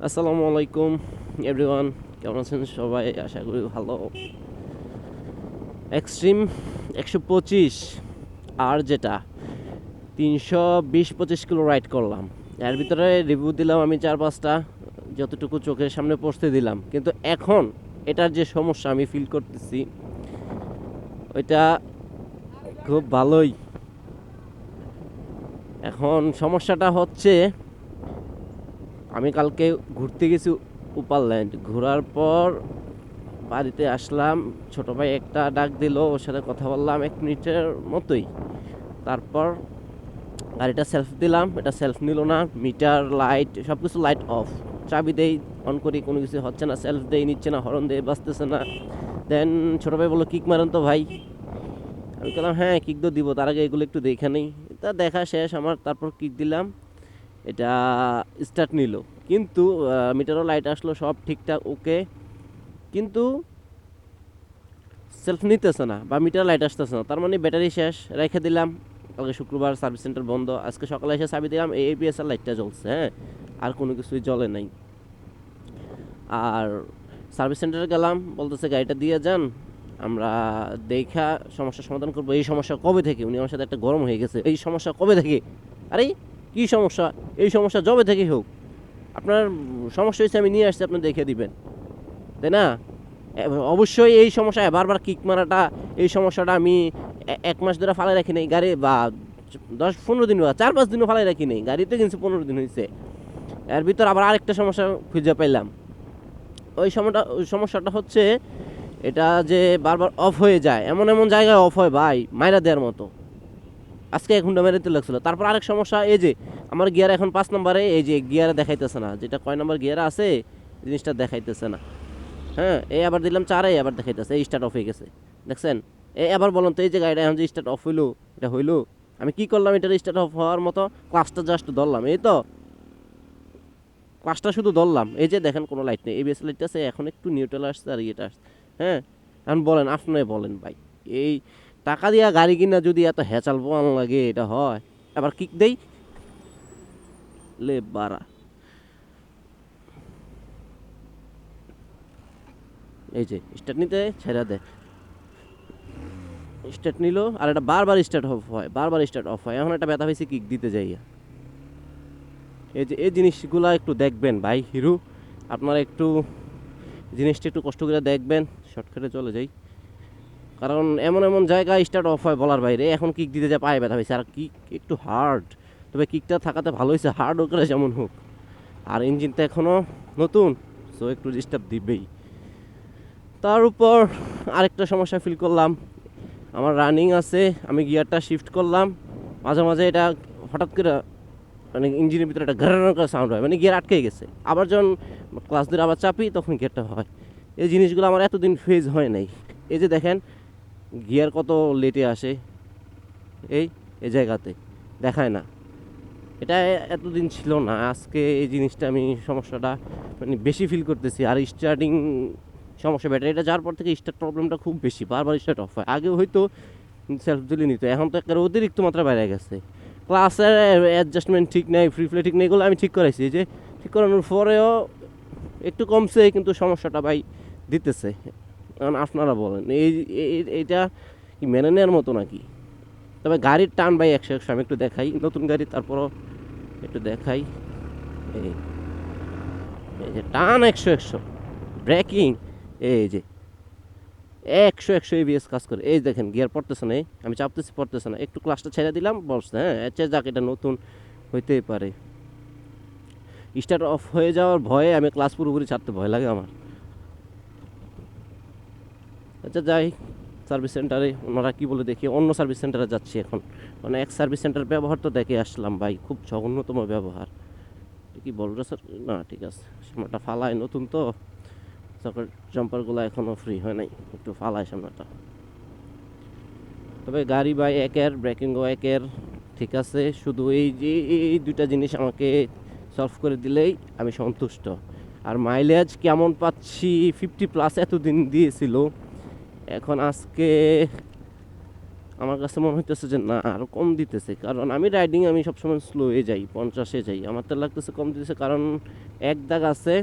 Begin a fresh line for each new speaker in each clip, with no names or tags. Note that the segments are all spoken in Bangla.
আসসালামু আলাইকুম এভরিওয়ান, কেমন আছেন সবাই? আশা করি ভালো। এক্সট্রিম 125 আর যেটা 320-25 কিলো রাইড করলাম। এর ভিতরে রিভিউ দিলাম আমি 4-5টা, যতটুকু চোখের সামনে পৌঁছতে দিলাম। কিন্তু এখন এটার যে সমস্যা আমি ফিল করতেছি, ওইটা খুব ভালোই। এখন সমস্যাটা হচ্ছে, আমি কালকে ঘুরতে গেছি উপারল্যান্ড। ঘোরার পর বাড়িতে আসলাম, ছোট ভাই একটা ডাক দিল, ওর সাথে কথা বললাম 1 মিনিটের মতোই। তারপর গাড়িটা সেলফ দিলাম, এটা সেলফ নিল না। মিটার, লাইট, সব কিছু লাইট অফ। চাবি দেই, অন করি, কোনো কিছু হচ্ছে না। সেলফ দেই, নিচ্ছে না। হরন দেই, বাজতেছে না। দেন ছোট ভাই বললো, কিক মারেন তো ভাই। আমি বললাম হ্যাঁ, কিক তো দিব, তার আগে এগুলো একটু দেখে নেই। তা দেখা শেষ আমার, তারপর কিক দিলাম। এটা স্টার্ট নিল, কিন্তু মিটারও লাইট আসলো, সব ঠিকঠাক ওকে। কিন্তু সেলফ নিতেছে না, বা মিটার লাইট আসতেছে না। তার মানে ব্যাটারি শেষ। রেখে দিলাম। কালকে শুক্রবার, সার্ভিস সেন্টার বন্ধ। আজকে সকালে এসে চাবি দিলাম, এই এবিএস এর লাইটটা জ্বলছে, হ্যাঁ, আর কোনো কিছুই জ্বলে নাই। আর সার্ভিস সেন্টারে গেলাম, বলতেছে গাড়িটা দিয়ে যান, আমরা দেখা সমস্যার সমাধান করবো। এই সমস্যা কবে থেকে? উনি আমার সাথে একটা গরম হয়ে গেছে, এই সমস্যা কবে থেকে? আরে কি সমস্যা? এই সমস্যা যবে থেকে হোক, আপনার সমস্যা হয়েছে, আমি নিয়ে আসছি, আপনি দেখে দিবেন, তাই না? অবশ্যই এই সমস্যা বারবার কিক মারাটা, এই সমস্যাটা আমি 1 মাস ধরে ফালাই রাখি নাই গাড়ি, বা 10-15 দিন বা 4-5 দিনও ফালাই রাখি নাই, গাড়িতে কিন্তু 15 দিন হয়েছে। এর ভিতর আবার আরেকটা সমস্যা খুঁজে পাইলাম। ওই সমস্যাটা হচ্ছে, এটা যে বারবার অফ হয়ে যায়, এমন এমন জায়গায় অফ হয় ভাই, মাইরা দেওয়ার মতো। আজকে 1 ঘন্টা মেরে দিতে লাগছিল। তারপর আরেক সমস্যা, এই যে আমার গিয়ার এখন 5 নম্বরে, এই যে গিয়ারে দেখাইতেছে না, যেটা কয় নম্বর গিয়ারে আছে জিনিসটা দেখাইতেছে না। হ্যাঁ, এই আবার দিলাম 4-এ, আবার দেখাইতেছে এই স্টার্ট অফ হয়ে গেছে। দেখছেন? এই আবার বলুন তো, এই যে গাড়িটা এখন যে স্টার্ট অফ হইলো, এটা হইলো? আমি কি করলাম? এটা স্টার্ট অফ হওয়ার মতো ক্লাসটা জাস্ট ধরলাম, এই তো ক্লাসটা শুধু ধরলাম। এই যে দেখেন, কোনো লাইট নেই, এবিএস লাইট আছে, এখন একটু নিউট্রাল আসছে আর ইয়েটা আসছে। হ্যাঁ, এখন বলেন, আপনি বলেন ভাই, এই টাকা দিয়া গাড়ি কিনা যদি এত হ্যাচাল পোয়ান লাগে, এটা হয়? আবার কিক দেই, লে বাড়া। এই যে স্টার্ট নিতে ছেড়ে দেয়, স্টার্ট নিল, আর এটা বারবার স্টার্ট অফ হয়, বারবার স্টার্ট অফ হয়। এখন একটা ব্যথা হয়েছে কিক দিতে যাইয়া। এই যে এই জিনিসগুলো একটু দেখবেন ভাই হিরো, আপনারা একটু জিনিসটা একটু কষ্ট করে দেখবেন। শর্টকাটে চলে যাই, কারণ এমন এমন জায়গায় স্টার্ট অফ হয় বলার বাইরে। এখন কিক দিতে যা পায়ে ব্যথা হয়েছে, আর কিক একটু হার্ড, তবে কিকটা থাকাতে ভালো হয়েছে, হার্ড হোক আর যেমন হোক। আর ইঞ্জিনটা এখনও নতুন, সো একটু ডিস্টার্ব দিবেই। তার উপর আরেকটা সমস্যা ফিল করলাম, আমার রানিং আছে, আমি গিয়ারটা শিফট করলাম, মাঝে মাঝে এটা হঠাৎ করে, মানে ইঞ্জিনের ভিতরে একটা ঘাড় করে সাউন্ড হয়, মানে গিয়ার আটকে গেছে। আবার যখন ক্লাস ধরে আবার চাপি, তখন গিয়ারটা হয়। এই জিনিসগুলো আমার এতদিন ফেজ হয় নাই। এই যে দেখেন, গিয়ার কত লেটে আসে, এই এই জায়গাতে দেখায় না। এটা এতদিন ছিল না, আজকে এই জিনিসটা আমি সমস্যাটা মানে বেশি ফিল করতেছি। আর স্টার্টিং সমস্যা, ব্যাটারিটা যাওয়ার পর থেকে স্টার্ট প্রবলেমটা খুব বেশি, বারবার স্টার্ট অফ হয়। আগেও হয়তো সেলফ দিলে নিত, এখন তো একটা অতিরিক্ত মাত্রা বেড়ে গেছে। ক্লাসের অ্যাডজাস্টমেন্ট ঠিক নেই, ফ্রি ফ্লে ঠিক নেই, এগুলো আমি ঠিক করাইছি। যে ঠিক করানোর পরেও একটু কমছে, কিন্তু সমস্যাটা ভাই দিতেছে। কারণ আপনারা বলেন, এইটা কি মেনে নেওয়ার মতো নাকি? তবে গাড়ির টান ভাই 100-100, আমি একটু দেখাই নতুন গাড়ি, তারপরও একটু দেখাই। এই এই যে টান 100-100, ব্রেকিং, এই যে 100-100 এবিএস কাজ করে। এই দেখেন, গিয়ার পড়তেছে না, আমি চাপতেছি, পড়তেছে না। একটু ক্লাসটা ছেড়ে দিলাম, বলছে হ্যাঁ আচ্ছা যাক, এটা নতুন হইতেই পারে। স্টার্ট অফ হয়ে যাওয়ার ভয়ে আমি ক্লাস পুরোপুরি ছাড়তে ভয় লাগে আমার। আচ্ছা যাই, সার্ভিস সেন্টারে ওনারা কী বলে দেখি। অন্য সার্ভিস সেন্টারে যাচ্ছি এখন, মানে এক সার্ভিস সেন্টার ব্যবহার তো দেখে আসলাম ভাই, খুব জঘন্যতম ব্যবহার। কি বলবো স্যার, না ঠিক আছে, সামনেটা ফালায়, নতুন তো, চকের জাম্পারগুলো এখনও ফ্রি হয় নাই, একটু ফালায় সামনেটা। তবে গাড়ি বাই একের, ব্রেকিংও একের, ঠিক আছে। শুধু এই যে এই দুইটা জিনিস আমাকে সলভ করে দিলেই আমি সন্তুষ্ট। আর মাইলেজ কেমন পাচ্ছি? 50+ এতদিন দিয়েছিল, এখন আজকে আমার কাছে মনে হইতেছে যে না আরও কম দিতেছে, কারণ আমি রাইডিং আমি সবসময় স্লোয়ে যাই, 50-এ যাই। আমার তো লাগতেছে কম দিতেছে, কারণ এক দাগ আছে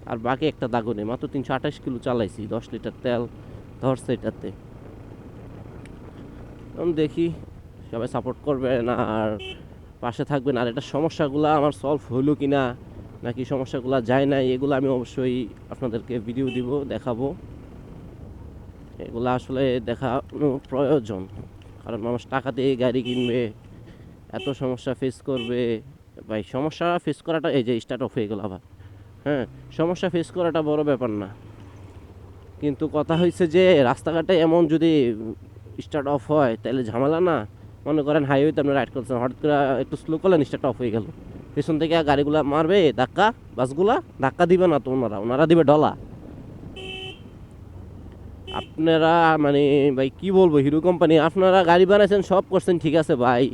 আর বাকি একটা দাগও নেই। মাত্র 328 কিলো চালাইছি, 10 লিটার তেল ধরছে এটাতে। এখন দেখি সবাই সাপোর্ট করবেন আর পাশে থাকবেন। আর এটা সমস্যাগুলো আমার সলভ হইলো কি না, নাকি সমস্যাগুলো যায় না, এগুলো আমি অবশ্যই আপনাদেরকে ভিডিও দিব, দেখাবো। এগুলো আসলে দেখানো প্রয়োজন, কারণ মানুষ টাকা দিয়ে গাড়ি কিনবে, এত সমস্যা ফেস করবে। ভাই সমস্যা ফেস করাটা, এই যে স্টার্ট অফ হয়ে গেল আবার, হ্যাঁ সমস্যা ফেস করাটা বড় ব্যাপার না, কিন্তু কথা হয়েছে যে রাস্তাঘাটে এমন যদি স্টার্ট অফ হয় তাহলে ঝামেলা না। মনে করেন হাইওয়েতে আপনি রাইড করছেন, হঠাৎ করে একটু স্লো করলেন, স্টার্ট অফ হয়ে গেল, পেছন থেকে গাড়িগুলা মারবে ধাক্কা, বাসগুলা ধাক্কা দিবে না তো, ওনারা দিবে ডলা। আপনারা মানে ভাই কি বলবো, হিরো কোম্পানি আপনারা গাড়ি বানাইছেন, সব করছেন ঠিক আছে ভাই,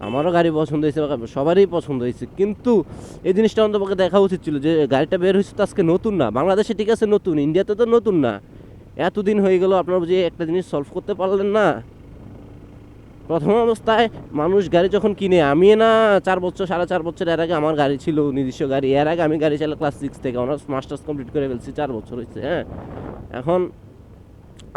আমারও গাড়ি পছন্দ হয়েছে, সবারই পছন্দ হয়েছে, কিন্তু এই জিনিসটা অন্তপক্ষে দেখা উচিত ছিল যে গাড়িটা বের হয়েছে তো আজকে নতুন না, বাংলাদেশে ঠিক আছে নতুন, ইন্ডিয়াতে তো নতুন না। এতদিন হয়ে গেল আপনারা যে একটা জিনিস সলভ করতে পারলেন না। প্রথম অবস্থায় মানুষ গাড়ি যখন কিনে, আমি না 4 বছর 4.5 বছর এর আগে আমার গাড়ি ছিল, নিজস্ব গাড়ি। এর আগে আমি গাড়ি চালাই ক্লাস 6 থেকে, অনার্স মাস্টার্স কমপ্লিট করে ফেলছি, 4 বছর হয়েছে। হ্যাঁ, এখন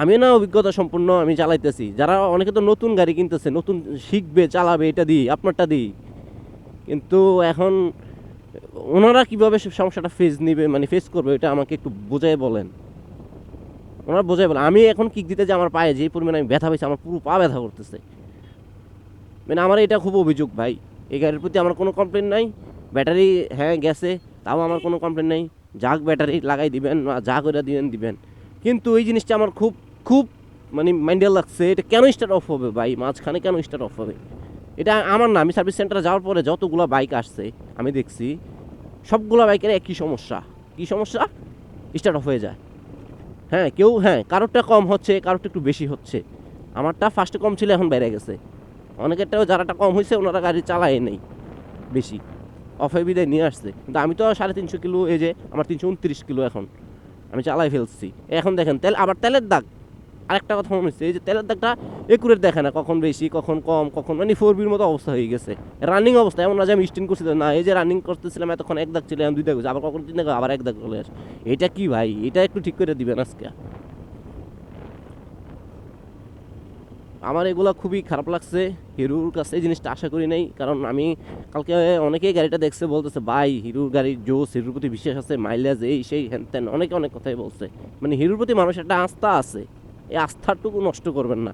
আমি না অভিজ্ঞতা সম্পূর্ণ আমি চালাইতেছি। যারা অনেকে তো নতুন গাড়ি কিনতেছে, নতুন শিখবে চালাবে, এটা দিই আপনারটা দিই, কিন্তু এখন ওনারা কীভাবে সমস্যাটা ফেস নিবে, মানে ফেস করবে, এটা আমাকে একটু বোঝাই বলেন। ওনারা বোঝাই বলেন। আমি এখন কিক দিতে যে আমার পায়ে যে পরিমাণে আমি ব্যথা পেয়েছি, আমার পুরো পা ব্যথা করতেছে। মানে আমার এটা খুব অভিযোগ ভাই, এই গাড়ির প্রতি আমার কোনো কমপ্লেন নাই। ব্যাটারি হ্যাঁ গেছে, তাও আমার কোনো কমপ্লেন নাই, যাক ব্যাটারি লাগাই দিবেন, যা করে দিবেন, কিন্তু এই জিনিসটা আমার খুব খুব মানে মাইন্ডে লাগছে, এটা কেন স্টার্ট অফ হবে ভাই, মাঝখানে কেন স্টার্ট অফ হবে? এটা আমার না, আমি সার্ভিস সেন্টারে যাওয়ার পরে যতগুলো বাইক আসছে আমি দেখছি সবগুলো বাইকের একই সমস্যা। কী সমস্যা? স্টার্ট অফ হয়ে যায়। হ্যাঁ কেউ, হ্যাঁ কারোরটা কম হচ্ছে, কারোরটা একটু বেশি হচ্ছে। আমারটা ফার্স্টে কম ছিল, এখন বেড়ে গেছে। অনেকেরটাও যারাটা কম হয়েছে ওনারা গাড়ি চালায় নেই বেশি, অফে বিদায় নিয়ে আসছে। কিন্তু আমি তো 350 কিলো, এই যে আমার 329 কিলো এখন আমি চালাই ফেলছি। এখন দেখেন তেল, আবার তেলের দাগ। আরেকটা কথা মনে হচ্ছে, এই যে তেলের দাগটা একুরেট দেখে না, কখন বেশি কখন কম, কখন মানে 4Bর মতো অবস্থা হয়ে গেছে রানিং অবস্থা। এমন না যে আমি স্টিন করছি না, এই যে রানিং করতেছিলাম এতক্ষণ 1 দাগ ছিল, এখন 2 দাগ হয়েছে, আবার কখন 3 দাগ, আবার 1 দাগ চলে আসে। এটা কি ভাই, এটা একটু ঠিক করে দিবেন আজকে। আমার এগুলো খুবই খারাপ লাগছে, হিরোর কাছে এই জিনিসটা আশা করি নাই। কারণ আমি কালকে অনেকেই গাড়িটা দেখছে, বলতেছে ভাই হিরোর গাড়ির জোস, হিরোর প্রতি বিশ্বাস আছে, মাইলেজ এই সেই হ্যান ত্যান, অনেকে অনেক কথাই বলছে। মানে হিরোর প্রতি মানুষের একটা আস্থা আছে, এই আস্থাটুকু নষ্ট করবেন না।